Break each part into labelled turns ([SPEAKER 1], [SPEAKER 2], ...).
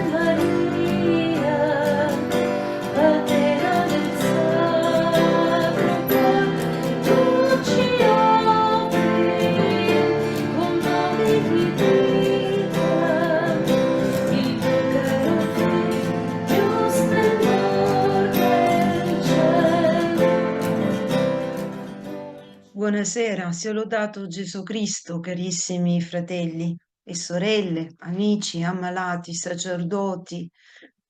[SPEAKER 1] Maria, Patera del Sacro Cuore, tu ci offri con nomi di vita il tuo caro figlio, più splendor del cielo.
[SPEAKER 2] Buonasera, sia lodato Gesù Cristo, carissimi fratelli e sorelle, amici, ammalati, sacerdoti,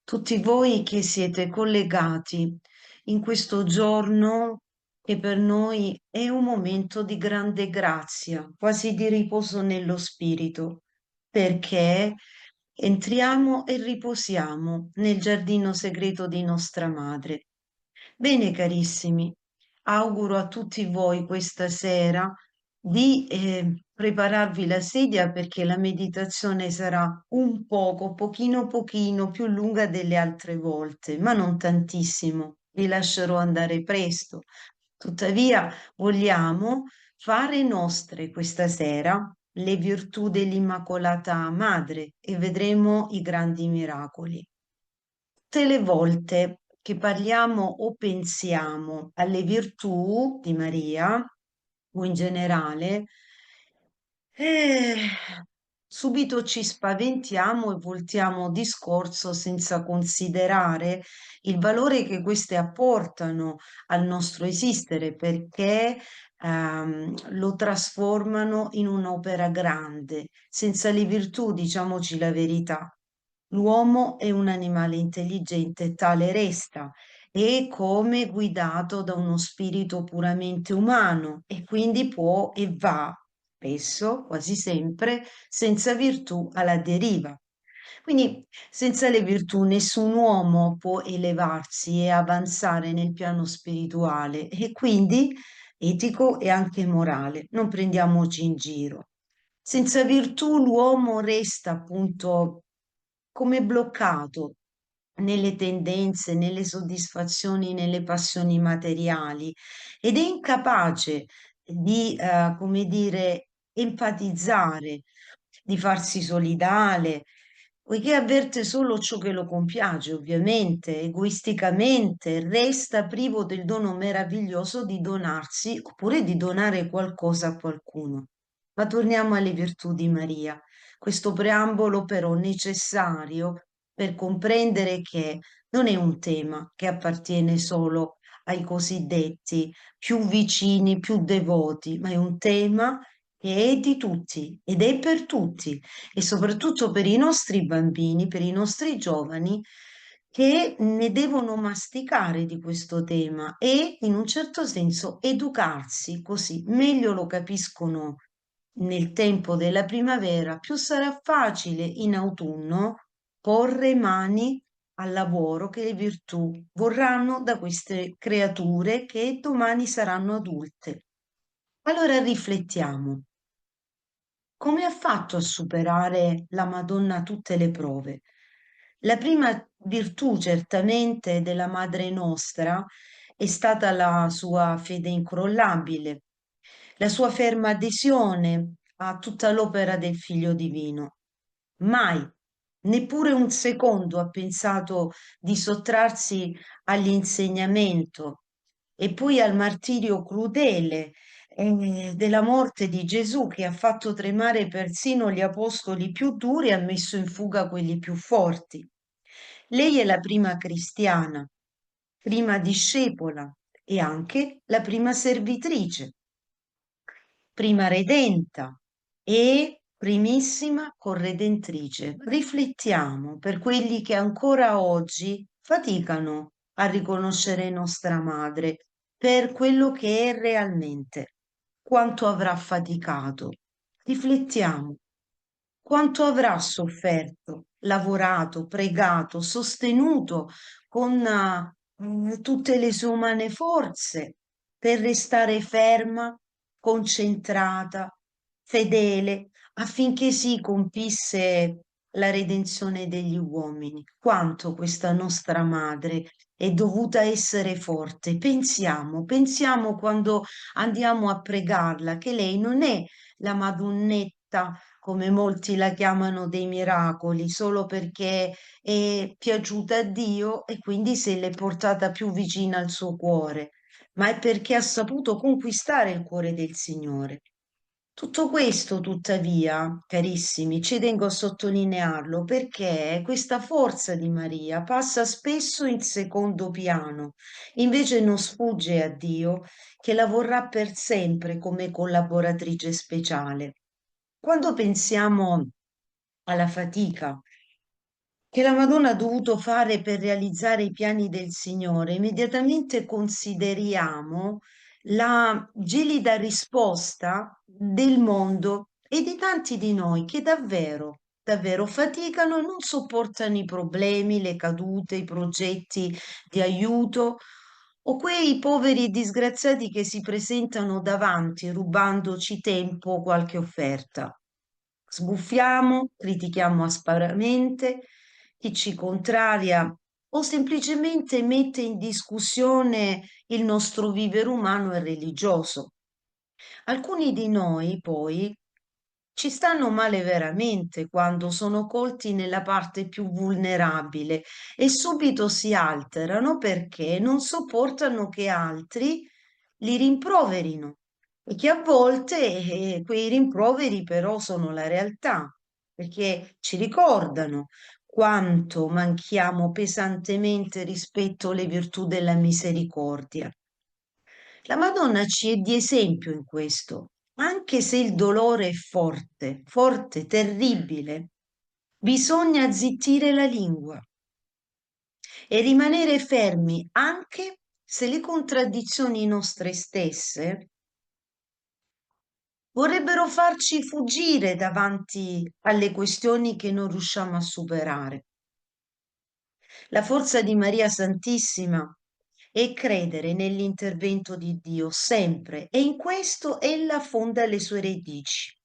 [SPEAKER 2] tutti voi che siete collegati in questo giorno che per noi è un momento di grande grazia, quasi di riposo nello spirito, perché entriamo e riposiamo nel giardino segreto di nostra madre. Bene, carissimi, auguro a tutti voi questa sera di prepararvi la sedia perché la meditazione sarà un pochino più lunga delle altre volte, ma non tantissimo. Vi lascerò andare presto. Tuttavia, vogliamo fare nostre questa sera le virtù dell'Immacolata Madre e vedremo i grandi miracoli. Tutte le volte che parliamo o pensiamo alle virtù di Maria, o in generale, eh, subito ci spaventiamo e voltiamo discorso senza considerare il valore che queste apportano al nostro esistere, perché lo trasformano in un'opera grande. Senza le virtù, diciamoci la verità, l'uomo è un animale intelligente, tale resta, e come guidato da uno spirito puramente umano e quindi può e va spesso, quasi sempre, senza virtù alla deriva. Quindi senza le virtù nessun uomo può elevarsi e avanzare nel piano spirituale e quindi etico e anche morale. Non prendiamoci in giro. Senza virtù l'uomo resta appunto come bloccato nelle tendenze, nelle soddisfazioni, nelle passioni materiali ed è incapace di, come dire, empatizzare, di farsi solidale, poiché avverte solo ciò che lo compiace, ovviamente, egoisticamente, resta privo del dono meraviglioso di donarsi oppure di donare qualcosa a qualcuno. Ma torniamo alle virtù di Maria. Questo preambolo però necessario per comprendere che non è un tema che appartiene solo ai cosiddetti più vicini, più devoti, ma è un tema che è di tutti ed è per tutti e soprattutto per i nostri bambini, per i nostri giovani che ne devono masticare di questo tema e in un certo senso educarsi, così meglio lo capiscono nel tempo della primavera, più sarà facile in autunno porre mani al lavoro che le virtù vorranno da queste creature che domani saranno adulte. Allora riflettiamo. Come ha fatto a superare la Madonna tutte le prove? La prima virtù certamente della Madre nostra è stata la sua fede incrollabile, la sua ferma adesione a tutta l'opera del Figlio Divino. Mai, neppure un secondo ha pensato di sottrarsi all'insegnamento e poi al martirio crudele della morte di Gesù che ha fatto tremare persino gli apostoli più duri e ha messo in fuga quelli più forti. Lei è la prima cristiana, prima discepola e anche la prima servitrice, prima redenta e primissima corredentrice. Riflettiamo per quelli che ancora oggi faticano a riconoscere nostra madre per quello che è realmente. Quanto avrà faticato? Riflettiamo. Quanto avrà sofferto, lavorato, pregato, sostenuto con tutte le sue umane forze per restare ferma, concentrata, fedele, affinché si compisse la redenzione degli uomini. Quanto questa nostra madre è dovuta essere forte. Pensiamo quando andiamo a pregarla che lei non è la Madonnetta come molti la chiamano dei miracoli, solo perché è piaciuta a Dio e quindi se l'è portata più vicina al suo cuore, ma è perché ha saputo conquistare il cuore del Signore. Tutto questo, tuttavia, carissimi, ci tengo a sottolinearlo perché questa forza di Maria passa spesso in secondo piano, invece non sfugge a Dio che la vorrà per sempre come collaboratrice speciale. Quando pensiamo alla fatica che la Madonna ha dovuto fare per realizzare i piani del Signore, immediatamente consideriamo la gelida risposta del mondo e di tanti di noi che davvero, davvero faticano e non sopportano i problemi, le cadute, i progetti di aiuto o quei poveri disgraziati che si presentano davanti rubandoci tempo o qualche offerta. Sbuffiamo, critichiamo aspramente chi ci contraria o semplicemente mette in discussione il nostro vivere umano e religioso. Alcuni di noi poi ci stanno male veramente quando sono colti nella parte più vulnerabile e subito si alterano perché non sopportano che altri li rimproverino e che a volte quei rimproveri però sono la realtà, perché ci ricordano quanto manchiamo pesantemente rispetto alle virtù della misericordia. La Madonna ci è di esempio in questo, anche se il dolore è forte, forte, terribile, bisogna zittire la lingua e rimanere fermi anche se le contraddizioni nostre stesse vorrebbero farci fuggire davanti alle questioni che non riusciamo a superare. La forza di Maria Santissima è credere nell'intervento di Dio sempre e in questo ella fonda le sue radici.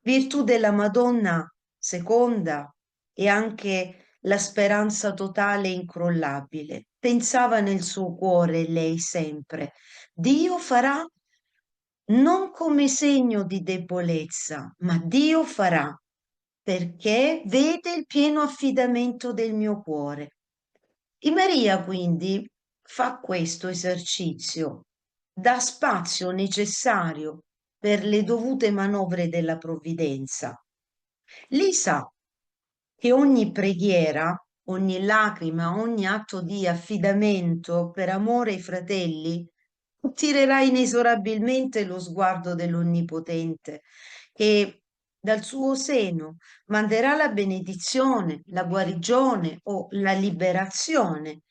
[SPEAKER 2] Virtù della Madonna seconda e anche la speranza totale e incrollabile. Pensava nel suo cuore lei sempre, Dio farà non come segno di debolezza, ma Dio farà perché vede il pieno affidamento del mio cuore. E Maria quindi fa questo esercizio, dà spazio necessario per le dovute manovre della provvidenza. Lei sa che ogni preghiera, ogni lacrima, ogni atto di affidamento per amore ai fratelli attirerà inesorabilmente lo sguardo dell'Onnipotente, che dal suo seno manderà la benedizione, la guarigione o la liberazione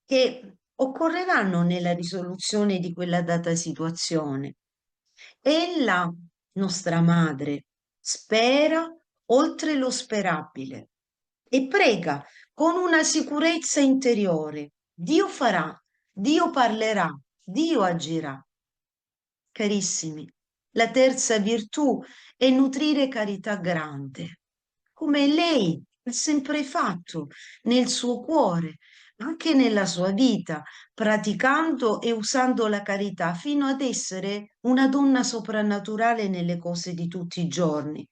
[SPEAKER 2] che occorreranno nella risoluzione di quella data situazione. Ella, nostra madre, spera oltre lo sperabile e prega con una sicurezza interiore. Dio farà, Dio parlerà, Dio agirà. Carissimi, la terza virtù è nutrire carità grande, come lei ha sempre fatto nel suo cuore, anche nella sua vita, praticando e usando la carità fino ad essere una donna soprannaturale nelle cose di tutti i giorni,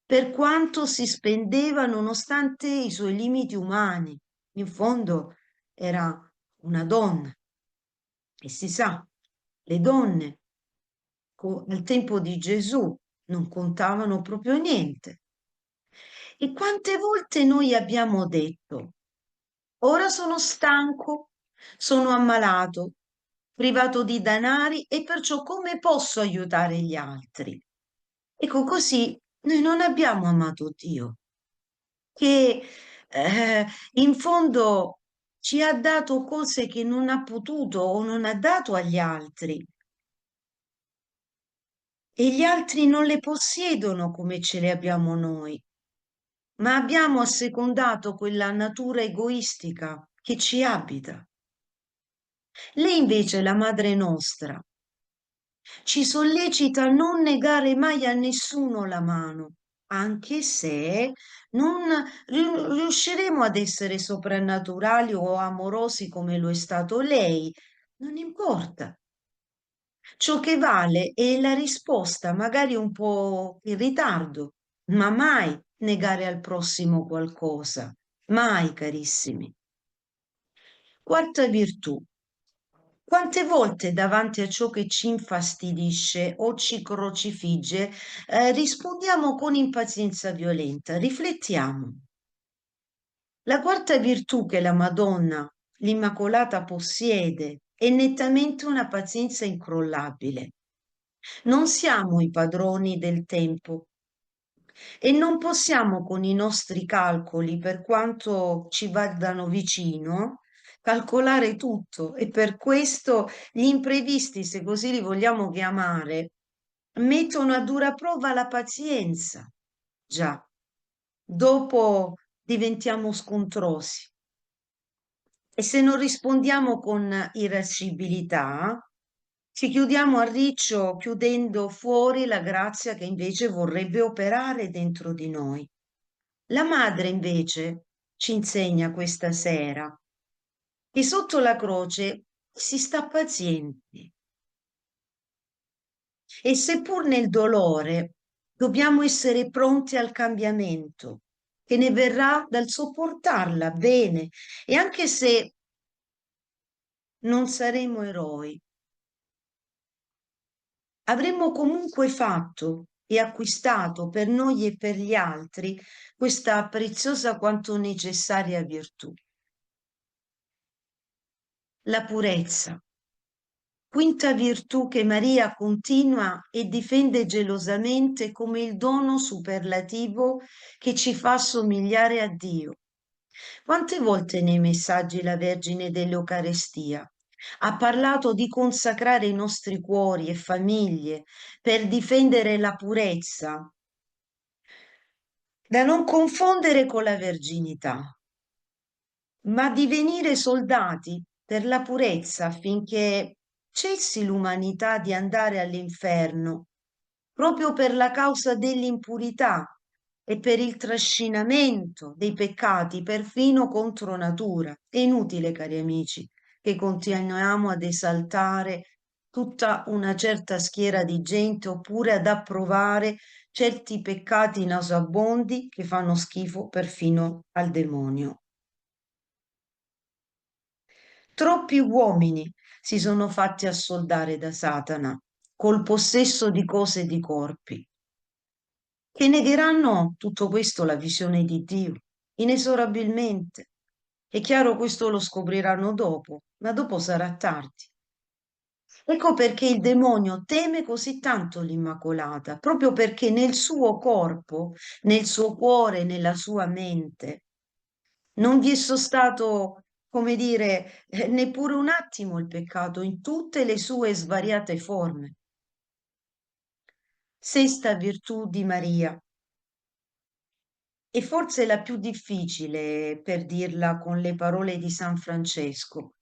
[SPEAKER 2] per quanto si spendeva nonostante i suoi limiti umani. In fondo era una donna e si sa, le donne al tempo di Gesù non contavano proprio niente. E quante volte noi abbiamo detto, ora sono stanco, sono ammalato, privato di danari e perciò come posso aiutare gli altri? Ecco, così noi non abbiamo amato Dio, che in fondo ci ha dato cose che non ha potuto o non ha dato agli altri e gli altri non le possiedono come ce le abbiamo noi, ma abbiamo assecondato quella natura egoistica che ci abita. Lei invece, la Madre nostra, ci sollecita a non negare mai a nessuno la mano, anche se non riusciremo ad essere soprannaturali o amorosi come lo è stato lei. Non importa. Ciò che vale è la risposta, magari un po' in ritardo, ma mai negare al prossimo qualcosa. Mai, carissimi. Quarta virtù. Quante volte davanti a ciò che ci infastidisce o ci crocifigge, rispondiamo con impazienza violenta? Riflettiamo. La quarta virtù che la Madonna, l'Immacolata, possiede è nettamente una pazienza incrollabile. Non siamo i padroni del tempo e non possiamo con i nostri calcoli, per quanto ci vadano vicino, calcolare tutto e per questo gli imprevisti, se così li vogliamo chiamare, mettono a dura prova la pazienza. Già, dopo diventiamo scontrosi e se non rispondiamo con irascibilità, ci chiudiamo a riccio, chiudendo fuori la grazia che invece vorrebbe operare dentro di noi. La madre invece ci insegna questa sera che sotto la croce si sta pazienti e seppur nel dolore dobbiamo essere pronti al cambiamento che ne verrà dal sopportarla bene e anche se non saremo eroi, avremmo comunque fatto e acquistato per noi e per gli altri questa preziosa quanto necessaria virtù, la purezza. Quinta virtù che Maria continua e difende gelosamente come il dono superlativo che ci fa somigliare a Dio. Quante volte nei messaggi la Vergine dell'Eucarestia ha parlato di consacrare i nostri cuori e famiglie per difendere la purezza, da non confondere con la verginità, ma divenire soldati per la purezza affinché cessi l'umanità di andare all'inferno proprio per la causa dell'impurità e per il trascinamento dei peccati perfino contro natura. È inutile, cari amici, che continuiamo ad esaltare tutta una certa schiera di gente oppure ad approvare certi peccati nauseabondi che fanno schifo perfino al demonio. Troppi uomini si sono fatti assoldare da Satana col possesso di cose e di corpi, che negheranno tutto questo la visione di Dio, inesorabilmente. È chiaro, questo lo scopriranno dopo, ma dopo sarà tardi. Ecco perché il demonio teme così tanto l'Immacolata, proprio perché nel suo corpo, nel suo cuore, nella sua mente, non vi è stato, come dire, neppure un attimo il peccato in tutte le sue svariate forme. Sesta virtù di Maria, e forse la più difficile per dirla con le parole di San Francesco,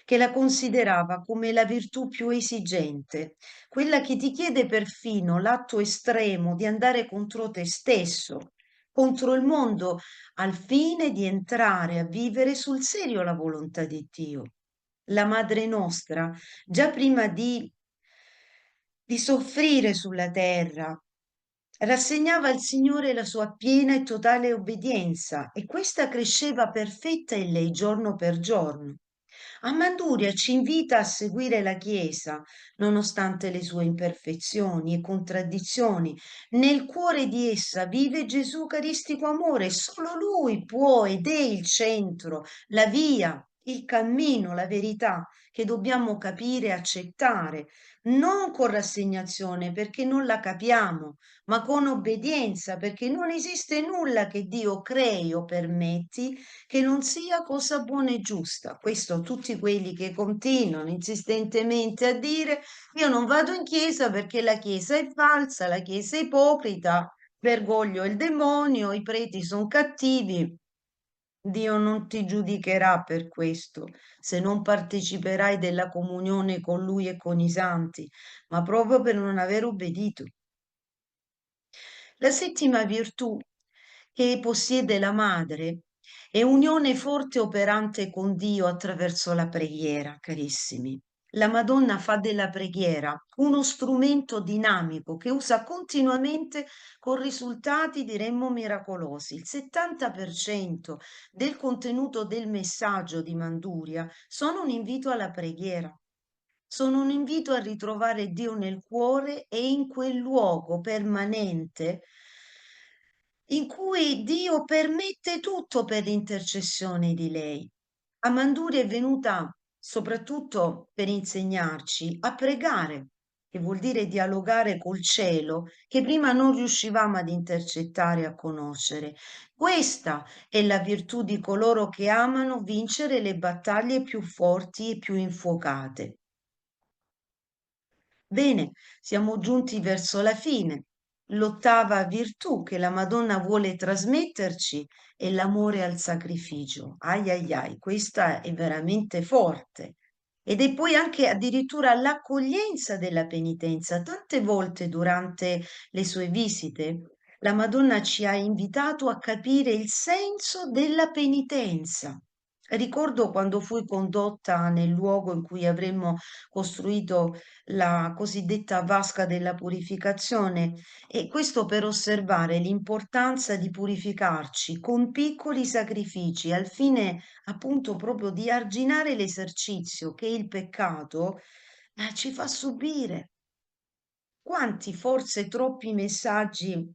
[SPEAKER 2] che la considerava come la virtù più esigente, quella che ti chiede perfino l'atto estremo di andare contro te stesso, contro il mondo, al fine di entrare a vivere sul serio la volontà di Dio. La Madre nostra, già prima di soffrire sulla terra, rassegnava al Signore la sua piena e totale obbedienza e questa cresceva perfetta in lei giorno per giorno. Amanduria ci invita a seguire la Chiesa, nonostante le sue imperfezioni e contraddizioni. Nel cuore di essa vive Gesù Eucaristico amore, solo Lui può ed è il centro, la via, il cammino, la verità che dobbiamo capire e accettare, non con rassegnazione perché non la capiamo, ma con obbedienza perché non esiste nulla che Dio crei o permetti che non sia cosa buona e giusta. Questo tutti quelli che continuano insistentemente a dire io non vado in chiesa perché la chiesa è falsa, la chiesa è ipocrita, Bergoglio è il demonio, i preti sono cattivi. Dio non ti giudicherà per questo, se non parteciperai della comunione con Lui e con i santi, ma proprio per non aver obbedito. La settima virtù che possiede la madre è unione forte e operante con Dio attraverso la preghiera, carissimi. La Madonna fa della preghiera uno strumento dinamico che usa continuamente con risultati, diremmo, miracolosi. Il 70% del contenuto del messaggio di Manduria sono un invito alla preghiera. Sono un invito a ritrovare Dio nel cuore e in quel luogo permanente in cui Dio permette tutto per l'intercessione di lei. Amanduri è venuta soprattutto per insegnarci a pregare, che vuol dire dialogare col cielo, che prima non riuscivamo ad intercettare e a conoscere. Questa è la virtù di coloro che amano vincere le battaglie più forti e più infuocate. Bene, siamo giunti verso la fine. L'ottava virtù che la Madonna vuole trasmetterci è l'amore al sacrificio. Ai ai ai, questa è veramente forte. Ed è poi anche addirittura l'accoglienza della penitenza. Tante volte durante le sue visite la Madonna ci ha invitato a capire il senso della penitenza. Ricordo quando fui condotta nel luogo in cui avremmo costruito la cosiddetta vasca della purificazione e questo per osservare l'importanza di purificarci con piccoli sacrifici al fine appunto proprio di arginare l'esercizio che il peccato ci fa subire. Quanti, forse troppi messaggi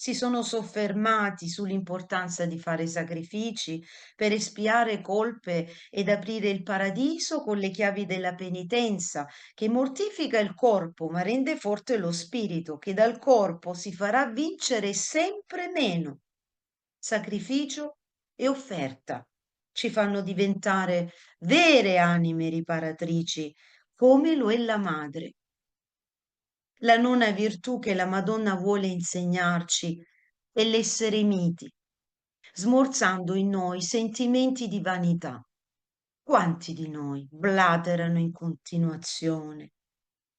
[SPEAKER 2] si sono soffermati sull'importanza di fare sacrifici per espiare colpe ed aprire il paradiso con le chiavi della penitenza, che mortifica il corpo ma rende forte lo spirito, che dal corpo si farà vincere sempre meno. Sacrificio e offerta ci fanno diventare vere anime riparatrici, come lo è la madre. La nona virtù che la Madonna vuole insegnarci è l'essere miti, smorzando in noi sentimenti di vanità. Quanti di noi blaterano in continuazione,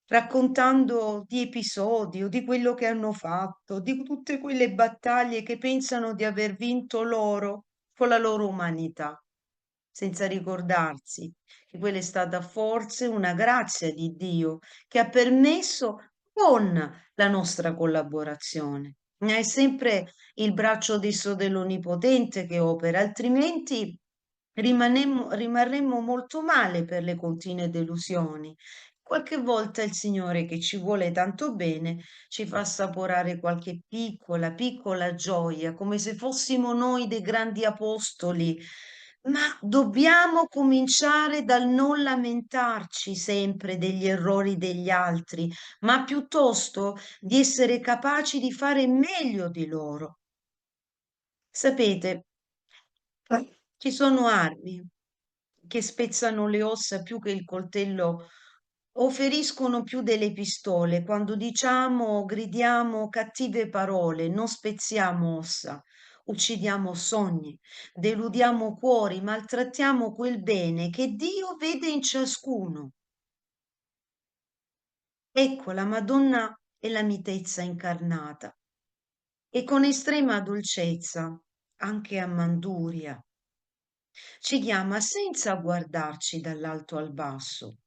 [SPEAKER 2] raccontando di episodi o di quello che hanno fatto, di tutte quelle battaglie che pensano di aver vinto loro con la loro umanità, senza ricordarsi che quella è stata forse una grazia di Dio che ha permesso con la nostra collaborazione. È sempre il braccio desso dell'Onnipotente che opera, altrimenti rimarremmo molto male per le continue delusioni. Qualche volta il Signore, che ci vuole tanto bene, ci fa assaporare qualche piccola, piccola gioia, come se fossimo noi dei grandi apostoli. Ma dobbiamo cominciare dal non lamentarci sempre degli errori degli altri, ma piuttosto di essere capaci di fare meglio di loro. Sapete, ci sono armi che spezzano le ossa più che il coltello o feriscono più delle pistole quando diciamo o gridiamo cattive parole, non spezziamo ossa, uccidiamo sogni, deludiamo cuori, maltrattiamo quel bene che Dio vede in ciascuno. Ecco la Madonna è la mitezza incarnata e con estrema dolcezza, anche a Manduria, ci chiama senza guardarci dall'alto al basso.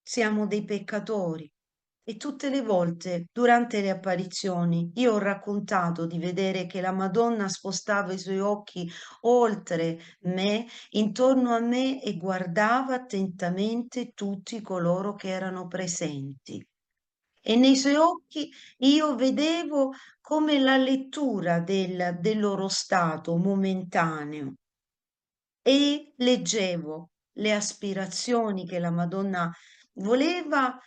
[SPEAKER 2] Siamo dei peccatori e tutte le volte durante le apparizioni io ho raccontato di vedere che la Madonna spostava i suoi occhi oltre me, intorno a me e guardava attentamente tutti coloro che erano presenti. E nei suoi occhi io vedevo come la lettura del loro stato momentaneo e leggevo le aspirazioni che la Madonna voleva,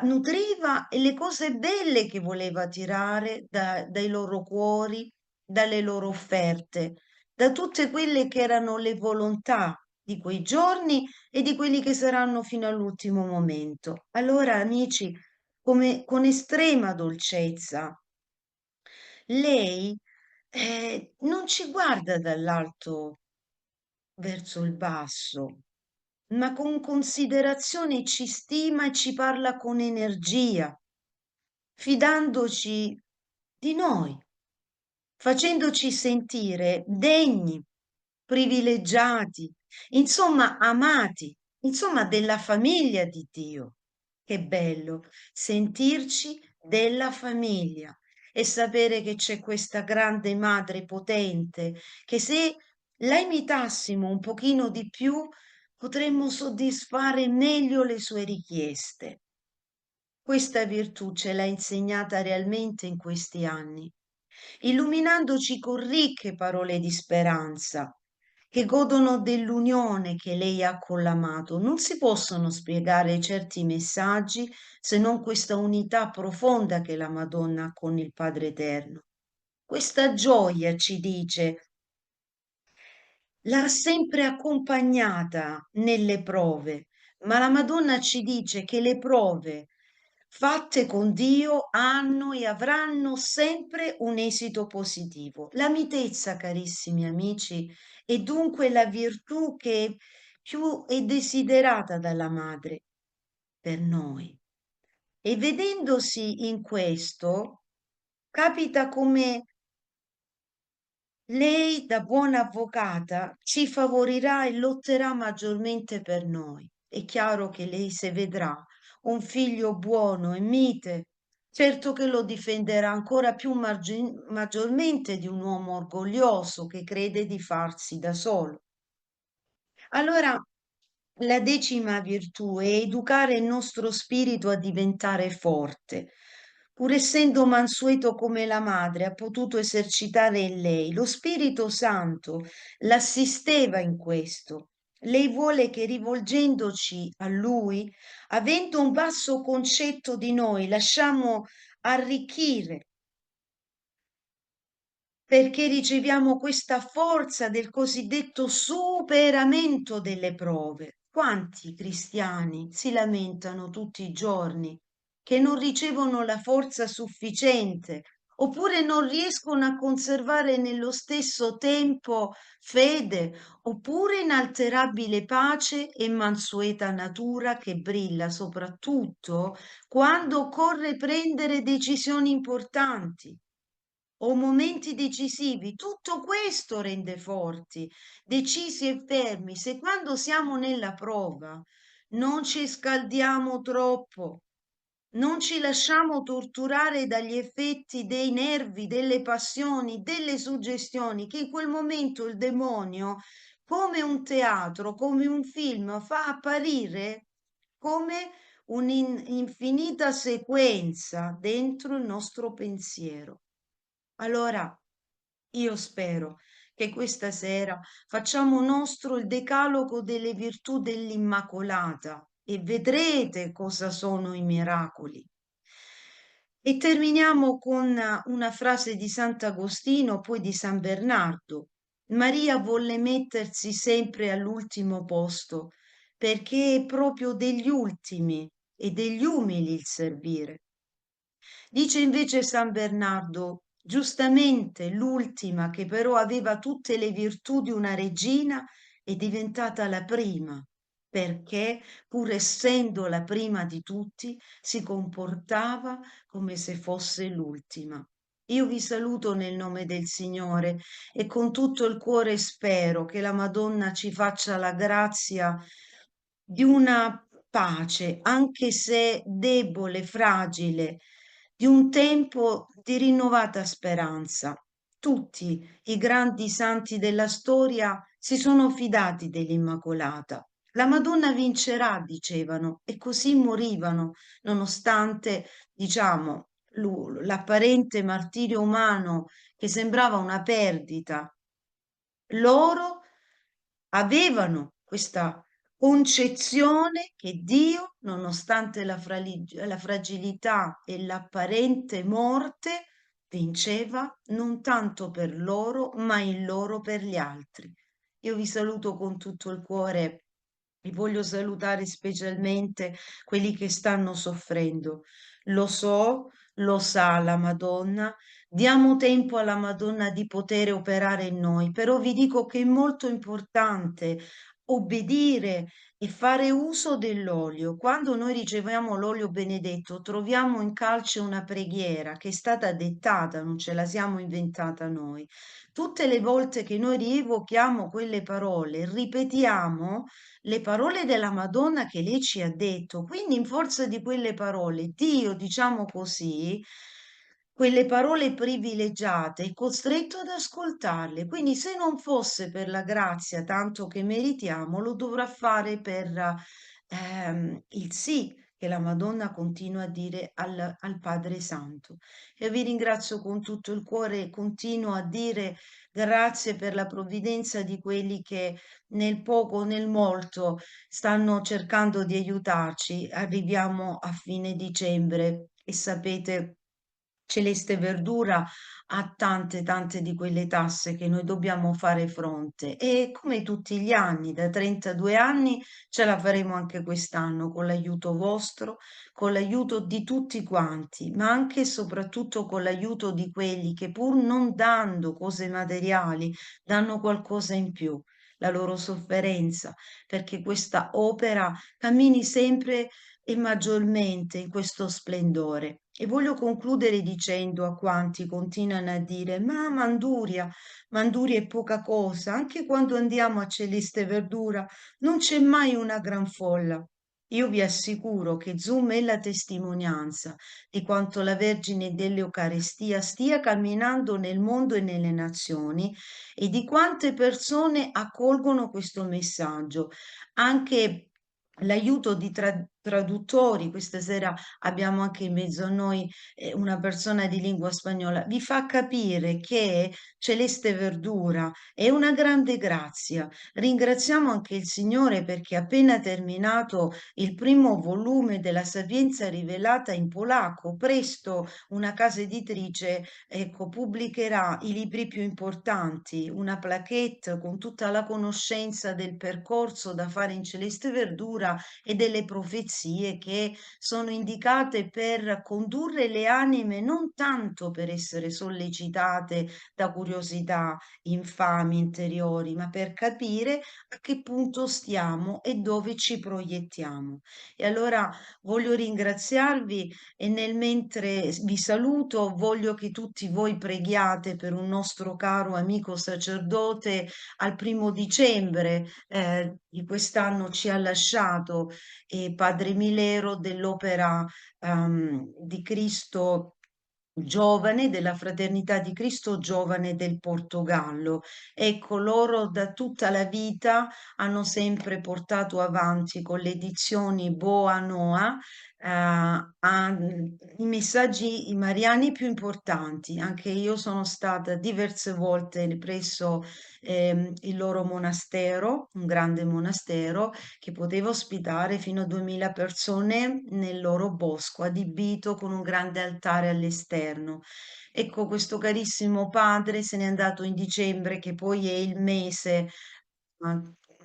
[SPEAKER 2] nutriva e le cose belle che voleva tirare dai loro cuori, dalle loro offerte, da tutte quelle che erano le volontà di quei giorni e di quelli che saranno fino all'ultimo momento. Allora, amici, come con estrema dolcezza, lei non ci guarda dall'alto verso il basso, ma con considerazione ci stima e ci parla con energia, fidandoci di noi, facendoci sentire degni, privilegiati, insomma amati insomma, della famiglia di Dio. Che bello sentirci della famiglia e sapere che c'è questa grande madre potente, che se la imitassimo un pochino di più, potremmo soddisfare meglio le sue richieste. Questa virtù ce l'ha insegnata realmente in questi anni, illuminandoci con ricche parole di speranza che godono dell'unione che lei ha con l'amato. Non si possono spiegare certi messaggi se non questa unità profonda che la Madonna ha con il Padre Eterno. Questa gioia, ci dice, l'ha sempre accompagnata nelle prove, ma la Madonna ci dice che le prove fatte con Dio hanno e avranno sempre un esito positivo. La mitezza, carissimi amici, è dunque la virtù che più è desiderata dalla madre per noi. E vedendosi in questo, capita come lei, da buona avvocata, ci favorirà e lotterà maggiormente per noi. È chiaro che lei, se vedrà un figlio buono e mite, certo che lo difenderà ancora più maggiormente di un uomo orgoglioso che crede di farsi da solo. Allora, la decima virtù è educare il nostro spirito a diventare forte. Pur essendo mansueto come la madre, ha potuto esercitare in lei. Lo Spirito Santo l'assisteva in questo. Lei vuole che rivolgendoci a Lui, avendo un basso concetto di noi, lasciamo arricchire perché riceviamo questa forza del cosiddetto superamento delle prove. Quanti cristiani si lamentano tutti i giorni che non ricevono la forza sufficiente oppure non riescono a conservare nello stesso tempo fede oppure inalterabile pace e mansueta natura che brilla soprattutto quando occorre prendere decisioni importanti o momenti decisivi, tutto questo rende forti, decisi e fermi. Se quando siamo nella prova non ci scaldiamo troppo, non ci lasciamo torturare dagli effetti dei nervi, delle passioni, delle suggestioni, che in quel momento il demonio, come un teatro, come un film, fa apparire come un'infinita sequenza dentro il nostro pensiero. Allora, io spero che questa sera facciamo nostro il decalogo delle virtù dell'Immacolata e vedrete cosa sono i miracoli. E terminiamo con una frase di Sant'Agostino, poi di San Bernardo. Maria volle mettersi sempre all'ultimo posto perché è proprio degli ultimi e degli umili il servire. Dice invece San Bernardo, giustamente l'ultima, che però aveva tutte le virtù di una regina, è diventata la prima, perché, pur essendo la prima di tutti, si comportava come se fosse l'ultima. Io vi saluto nel nome del Signore e con tutto il cuore spero che la Madonna ci faccia la grazia di una pace, anche se debole, fragile, di un tempo di rinnovata speranza. Tutti i grandi santi della storia si sono fidati dell'Immacolata. La Madonna vincerà, dicevano, e così morivano, nonostante, diciamo, l'apparente martirio umano che sembrava una perdita. Loro avevano questa concezione che Dio, nonostante la fragilità e l'apparente morte, vinceva non tanto per loro, ma in loro per gli altri. Io vi saluto con tutto il cuore e voglio salutare specialmente quelli che stanno soffrendo. Lo so, lo sa la Madonna. Diamo tempo alla Madonna di poter operare in noi, però vi dico che è molto importante obbedire e fare uso dell'olio. Quando noi riceviamo l'olio benedetto, troviamo in calce una preghiera che è stata dettata, non ce la siamo inventata noi. Tutte le volte che noi rievochiamo quelle parole, ripetiamo le parole della Madonna che lei ci ha detto. Quindi, in forza di quelle parole, Dio, diciamo così, quelle parole privilegiate, è costretto ad ascoltarle. Quindi, se non fosse per la grazia tanto che meritiamo, lo dovrà fare per il sì che la Madonna continua a dire al Padre Santo. E vi ringrazio con tutto il cuore e continuo a dire grazie per la provvidenza di quelli che nel poco, nel molto stanno cercando di aiutarci. Arriviamo a fine dicembre e sapete, Celeste Verdura ha tante, tante di quelle tasse che noi dobbiamo fare fronte e come tutti gli anni, da 32 anni, ce la faremo anche quest'anno con l'aiuto vostro, con l'aiuto di tutti quanti, ma anche e soprattutto con l'aiuto di quelli che pur non dando cose materiali, danno qualcosa in più, la loro sofferenza, perché questa opera cammini sempre e maggiormente in questo splendore. E voglio concludere dicendo a quanti continuano a dire: Ma Manduria, Manduria è poca cosa, anche quando andiamo a Celeste Verdura non c'è mai una gran folla. Io vi assicuro che Zoom è la testimonianza di quanto la Vergine dell'Eucarestia stia camminando nel mondo e nelle nazioni e di quante persone accolgono questo messaggio. Anche l'aiuto di traduttori, questa sera abbiamo anche in mezzo a noi una persona di lingua spagnola, vi fa capire che Celeste Verdura è una grande grazia. Ringraziamo anche il Signore perché appena terminato il primo volume della Sapienza rivelata in polacco, presto una casa editrice, ecco, pubblicherà i libri più importanti, una plaquette con tutta la conoscenza del percorso da fare in Celeste Verdura e delle profezie che sono indicate per condurre le anime non tanto per essere sollecitate da curiosità infami interiori, ma per capire a che punto stiamo e dove ci proiettiamo. E allora voglio ringraziarvi e nel mentre vi saluto, voglio che tutti voi preghiate per un nostro caro amico sacerdote al 1° dicembre di quest'anno ci ha lasciato padre Milero dell'Opera di Cristo Giovane, della Fraternità di Cristo Giovane del Portogallo. Ecco, loro da tutta la vita hanno sempre portato avanti con le edizioni Boa Noa i messaggi mariani più importanti. Anche io sono stata diverse volte presso il loro monastero, un grande monastero che poteva ospitare fino a 2000 persone nel loro bosco, adibito con un grande altare all'esterno. Ecco, questo carissimo padre se n'è andato in dicembre, che poi è il mese ma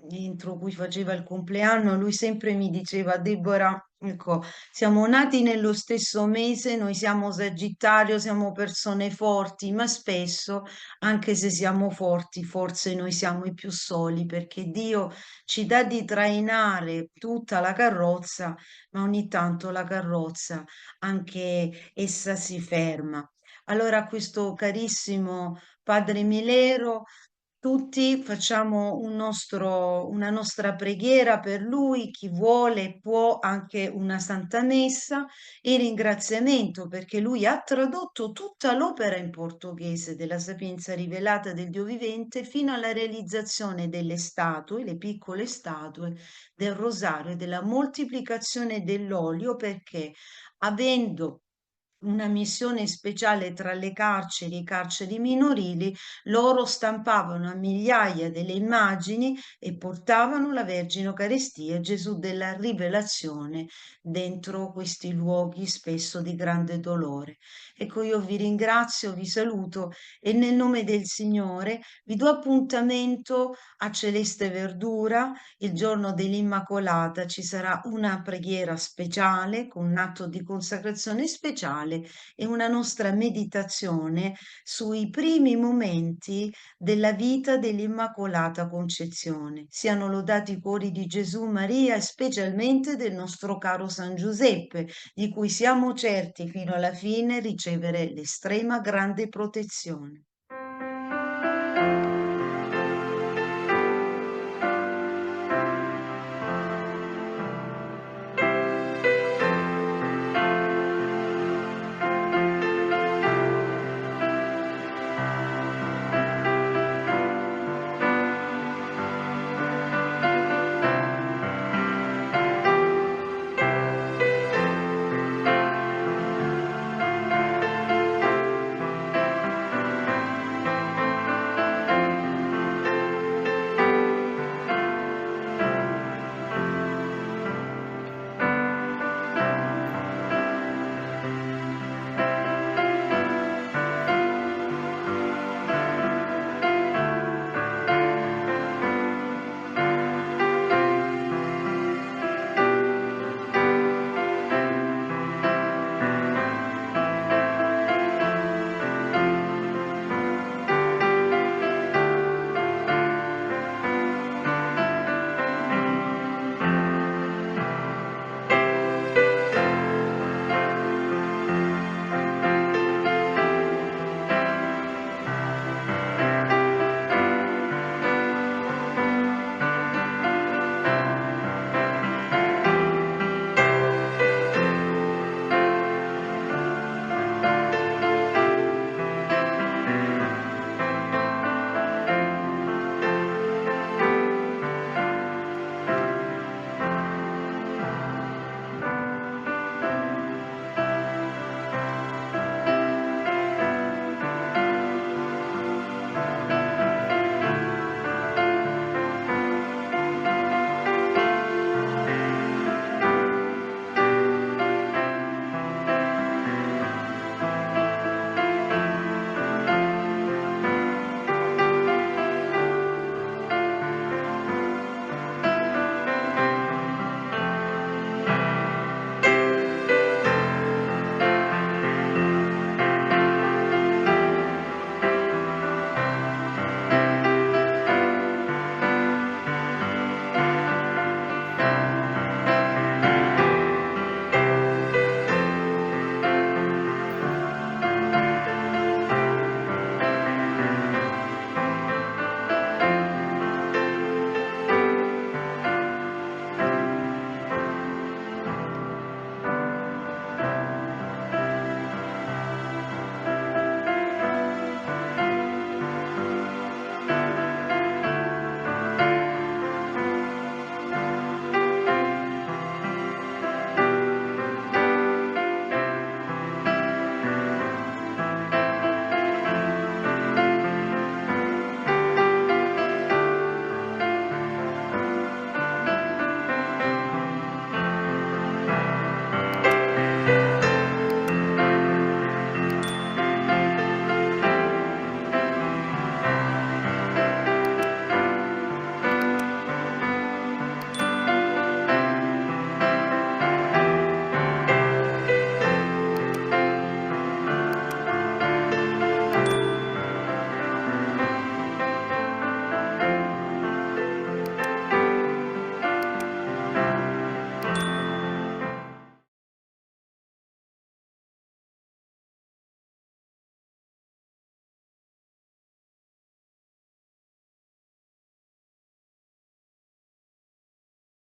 [SPEAKER 2] entro cui faceva il compleanno, lui sempre mi diceva, Deborah, ecco, siamo nati nello stesso mese, noi siamo Sagittario, siamo persone forti, ma spesso, anche se siamo forti, forse noi siamo i più soli, perché Dio ci dà di trainare tutta la carrozza, ma ogni tanto la carrozza anche essa si ferma. Allora, questo carissimo Padre Milero, tutti facciamo una nostra preghiera per lui, chi vuole può anche una Santa Messa e ringraziamento perché lui ha tradotto tutta l'opera in portoghese della Sapienza rivelata del Dio vivente fino alla realizzazione delle statue, le piccole statue del rosario e della moltiplicazione dell'olio perché avendo una missione speciale tra le carceri e i carceri minorili, loro stampavano a migliaia delle immagini e portavano la Vergine Eucaristia e Gesù della Rivelazione dentro questi luoghi spesso di grande dolore. Ecco, io vi ringrazio, vi saluto e nel nome del Signore vi do appuntamento a Celeste Verdura il giorno dell'Immacolata. Ci sarà una preghiera speciale con un atto di consacrazione speciale e una nostra meditazione sui primi momenti della vita dell'Immacolata Concezione. Siano lodati i cuori di Gesù, Maria e specialmente del nostro caro San Giuseppe, di cui siamo certi fino alla fine ricevere l'estrema grande protezione.